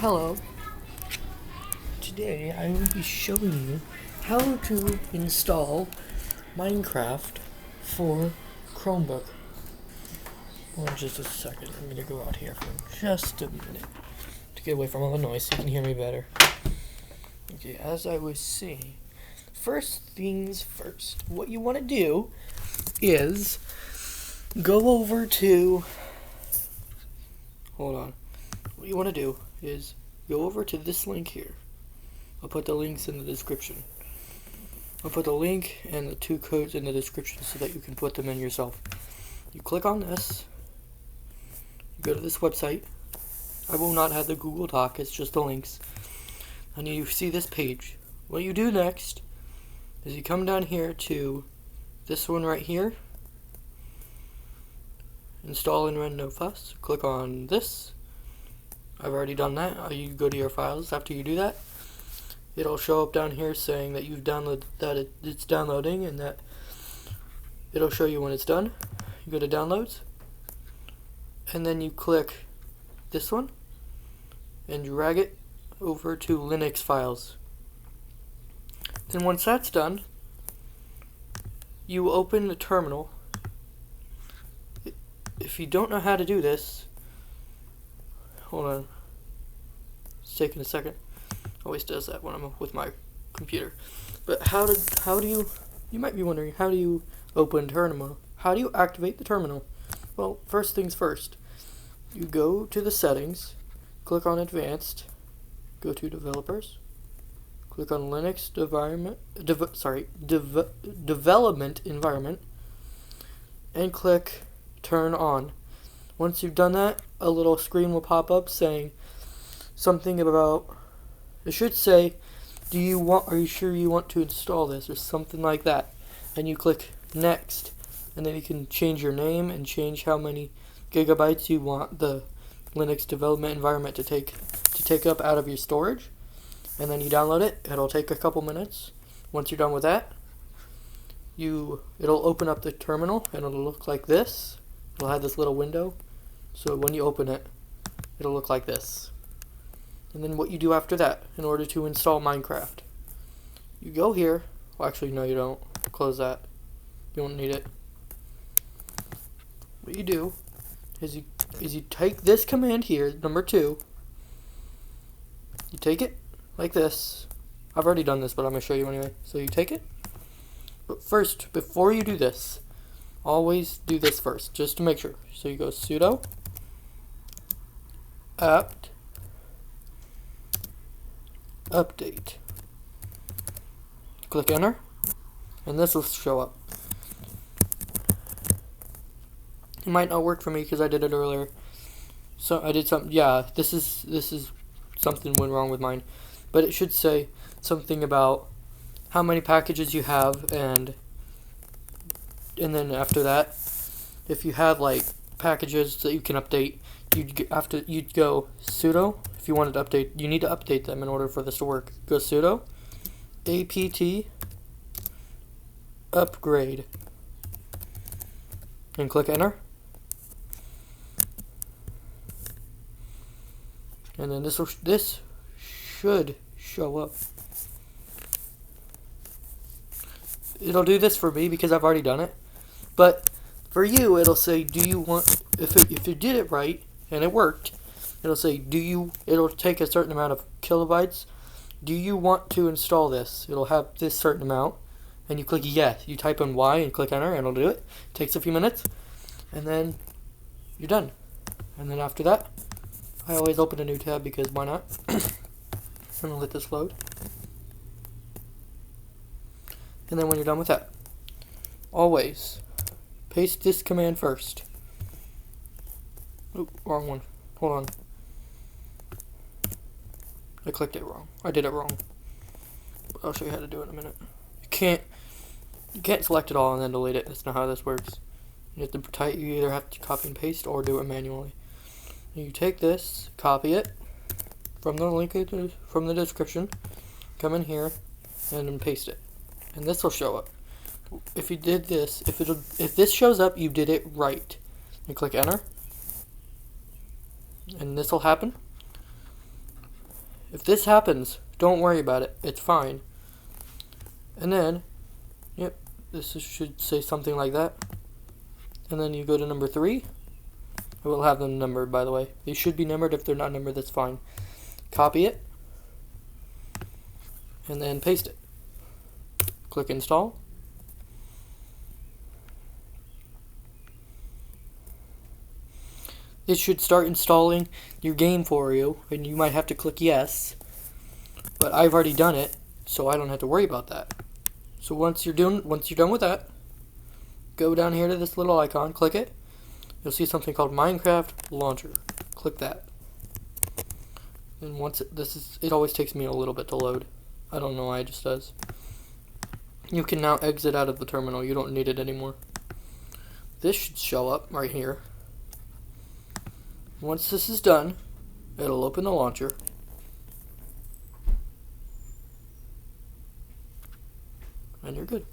Hello. Today I will be showing you how to install Minecraft for Chromebook. Hold on just a second. I'm going to go out here for just a minute to get away from all the noise so you can hear me better. Okay, as I was saying, first things first. What you want to do is go over to... Hold on. What you want to do is go over to this link here. I'll put the links in the description. I'll put the link and the 2 codes in the description so that you can put them in yourself. You click on this. You go to this website. I will not have the Google Doc, it's just the links. And you see this page. What you do next is you come down here to this one right here. Install and run no fuss. Click on this. I've already done that. You go to your files. After you do that, it'll show up down here saying that you've downloaded, that it's downloading, and that it'll show you when it's done. You go to downloads, and then you click this one and drag it over to Linux files. Then once that's done, you open the terminal. If you don't know how to do this, hold on, it's taking a second. Always does that when I'm with my computer. But how do you might be wondering, how do you open terminal? How do you activate the terminal? Well, first things first. You go to the settings, click on advanced, go to developers, click on Linux development environment, and click turn on. Once you've done that, a little screen will pop up saying something about, it should say, are you sure you want to install this, or something like that. And you click next, and then you can change your name and change how many gigabytes you want the Linux development environment to take up out of your storage. And then you download it. It'll take a couple minutes. Once you're done with that, it'll open up the terminal, and it'll look like this. It'll have this little window. So when you open it, it'll look like this. And then what you do after that, in order to install Minecraft, you go here. Well, actually, no, you don't. Close that. You don't need it. What you do is you take this command here, number 2. You take it like this. I've already done this, but I'm going to show you anyway. So you take it. But first, before you do this, always do this first, just to make sure. So you go sudo apt update. Click enter, and this will show up. It might not work for me because I did it earlier. So I did something. Yeah, this is something went wrong with mine, but it should say something about how many packages you have, and then after that, if you have like packages that you can update, you'd go sudo. If you wanted to update, you need to update them in order for this to work. Go sudo apt upgrade and click enter. And then this should show up. It'll do this for me because I've already done it. But for you, it'll say, do you want, if you did it right and it worked, it'll say, it'll take a certain amount of kilobytes. Do you want to install this? It'll have this certain amount, and you click yes. You type in Y and click enter, and it'll do it. Takes a few minutes, and then you're done. And then after that, I always open a new tab because why not? I'm gonna let this load. And then when you're done with that, always paste this command first. Oop, wrong one. Hold on. I clicked it wrong. I did it wrong. I'll show you how to do it in a minute. You can't select it all and then delete it. That's not how this works. You have to you either have to copy and paste or do it manually. You take this, copy it from the link from the description, come in here, and then paste it. And this will show up. If you did this, if this shows up, you did it right. And click enter. And this will happen. If this happens, don't worry about it. It's fine. And then, yep, should say something like that. And then you go to number 3. I will have them numbered, by the way. They should be numbered. If they're not numbered, that's fine. Copy it. And then paste it. Click install. It should start installing your game for you, and you might have to click yes. But I've already done it, so I don't have to worry about that. So once you're done with that, go down here to this little icon, click it. You'll see something called Minecraft Launcher. Click that. And once it always takes me a little bit to load. I don't know why it just does. You can now exit out of the terminal. You don't need it anymore. This should show up right here. Once this is done, it'll open the launcher. And you're good.